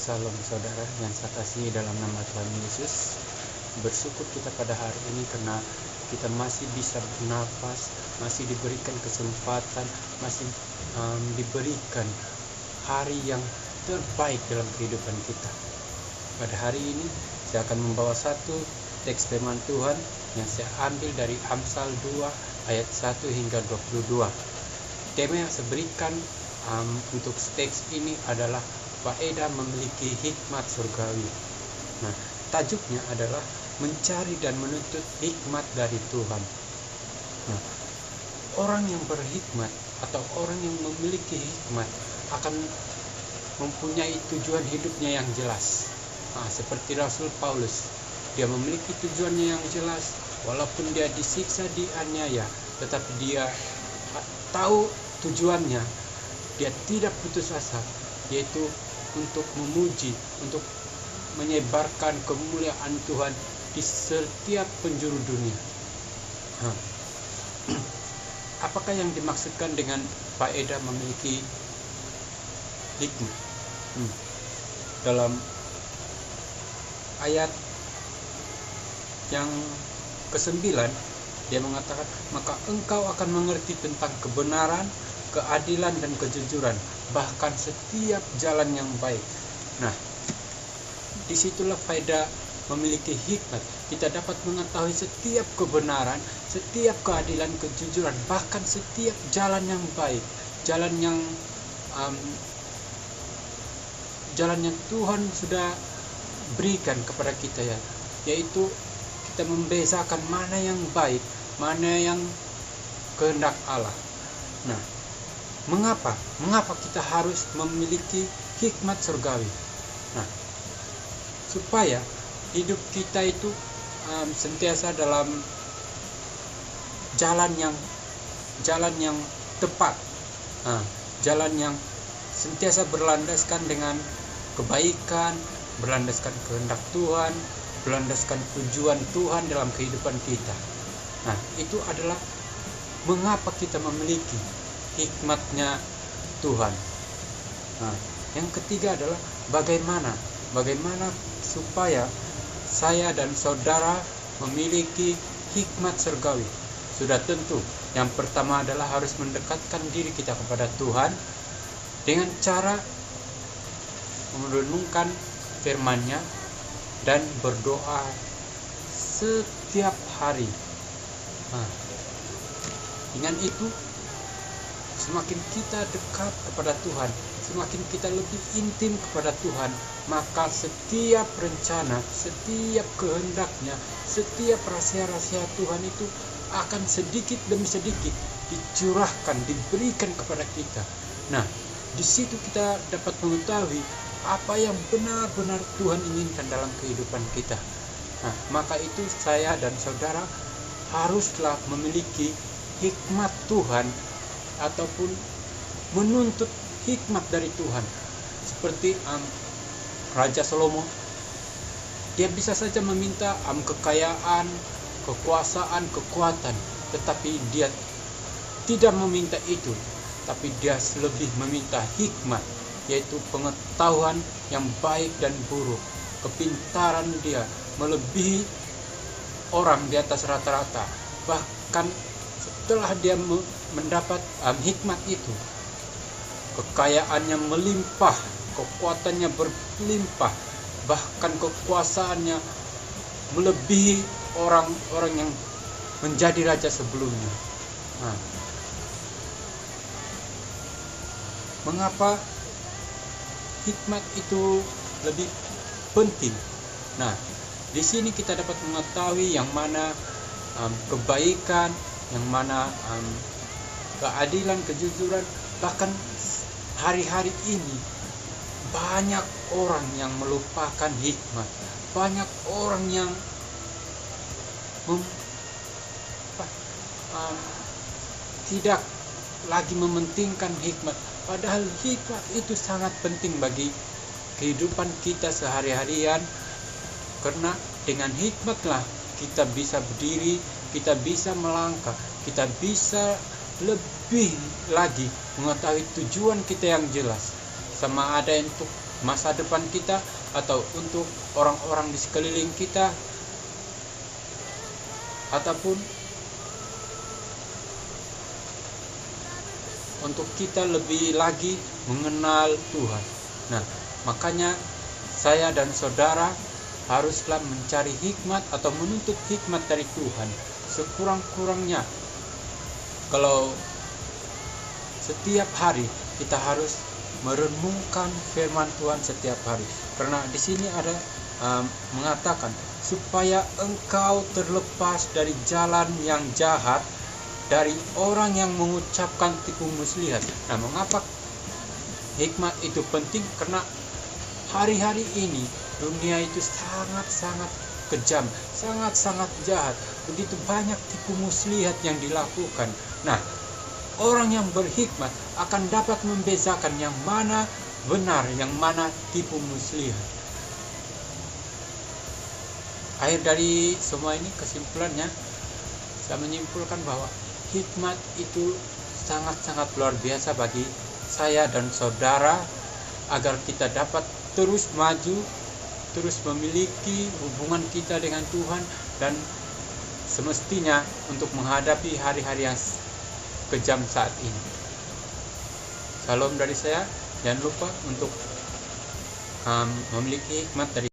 Salam saudara yang saya kasihi dalam nama Tuhan Yesus. Bersyukur kita pada hari ini karena kita masih bisa bernafas, masih diberikan kesempatan, masih diberikan hari yang terbaik dalam kehidupan kita. Pada hari ini saya akan membawa satu teks firman Tuhan yang saya ambil dari Amsal 2 ayat 1 hingga 22. Tema yang saya berikan untuk teks ini adalah faedah memiliki hikmat surgawi. Nah, tajuknya adalah mencari dan menuntut hikmat dari Tuhan. Nah, orang yang berhikmat atau orang yang memiliki hikmat akan mempunyai tujuan hidupnya yang jelas. Seperti Rasul Paulus, dia memiliki tujuannya yang jelas, walaupun dia disiksa, dianiaya, tetapi dia tahu tujuannya. Dia tidak putus asa, yaitu untuk memuji, untuk menyebarkan kemuliaan Tuhan di setiap penjuru dunia. Apakah yang dimaksudkan dengan faedah memiliki hikmat? Dalam ayat yang ke-9 dia mengatakan, maka engkau akan mengerti tentang kebenaran, keadilan dan kejujuran, bahkan setiap jalan yang baik. Nah, disitulah faedah memiliki hikmat. Kita dapat mengetahui setiap kebenaran, setiap keadilan, kejujuran, bahkan setiap jalan yang baik, jalan yang Tuhan sudah berikan kepada kita, yaitu kita membedakan mana yang baik, mana yang kehendak Allah. Nah, mengapa kita harus memiliki hikmat surgawi? Nah, supaya hidup kita itu senantiasa dalam jalan yang tepat, jalan yang senantiasa berlandaskan dengan kebaikan, berlandaskan kehendak Tuhan, berlandaskan tujuan Tuhan dalam kehidupan kita. Nah, itu adalah mengapa kita memiliki hikmatnya Tuhan. Nah, yang ketiga adalah bagaimana supaya saya dan saudara memiliki hikmat surgawi. Sudah tentu yang pertama adalah harus mendekatkan diri kita kepada Tuhan dengan cara merenungkan firman-Nya dan berdoa setiap hari. Dengan itu, semakin kita dekat kepada Tuhan, semakin kita lebih intim kepada Tuhan, maka setiap rencana, setiap kehendaknya, setiap rahasia-rahasia Tuhan itu akan sedikit demi sedikit dicurahkan, diberikan kepada kita. Nah, di situ kita dapat mengetahui apa yang benar-benar Tuhan inginkan dalam kehidupan kita. Nah, maka itu saya dan saudara haruslah memiliki hikmat Tuhan ataupun menuntut hikmat dari Tuhan. Seperti Raja Salomo, dia bisa saja meminta kekayaan, kekuasaan, kekuatan, tetapi dia tidak meminta itu, tapi dia lebih meminta hikmat, yaitu pengetahuan yang baik dan buruk, kepintaran dia melebihi orang di atas rata-rata. Bahkan setelah dia mendapat hikmat itu, kekayaannya melimpah, kekuatannya berlimpah, bahkan kekuasaannya melebihi orang-orang yang menjadi raja sebelumnya. Mengapa hikmat itu lebih penting? Nah, di sini kita dapat mengetahui yang mana kebaikan, yang mana keadilan, kejujuran. Bahkan hari-hari ini banyak orang yang melupakan hikmat, banyak orang yang tidak lagi mementingkan hikmat. Padahal hikmat itu sangat penting bagi kehidupan kita sehari-harian, karena dengan hikmatlah kita bisa berdiri, kita bisa melangkah, kita bisa lebih lagi mengetahui tujuan kita yang jelas. Sama ada untuk masa depan kita atau untuk orang-orang di sekeliling kita, ataupun untuk kita lebih lagi mengenal Tuhan. Nah, makanya saya dan saudara haruslah mencari hikmat atau menuntut hikmat dari Tuhan sekurang-kurangnya. Kalau setiap hari kita harus merenungkan firman Tuhan setiap hari, karena di sini ada mengatakan supaya engkau terlepas dari jalan yang jahat, dari orang yang mengucapkan tipu muslihat. Nah, mengapa hikmat itu penting? Karena hari-hari ini dunia itu sangat-sangat kejam, sangat-sangat jahat. Begitu banyak tipu muslihat yang dilakukan. Nah, orang yang berhikmat akan dapat membezakan yang mana benar, yang mana tipu muslihat. Akhir dari semua ini, kesimpulannya saya menyimpulkan bahwa hikmat itu sangat-sangat luar biasa bagi saya dan saudara, agar kita dapat terus maju, terus memiliki hubungan kita dengan Tuhan, dan semestinya untuk menghadapi hari-hari yang kejam saat ini. Salam dari saya, jangan lupa untuk memiliki hikmat dari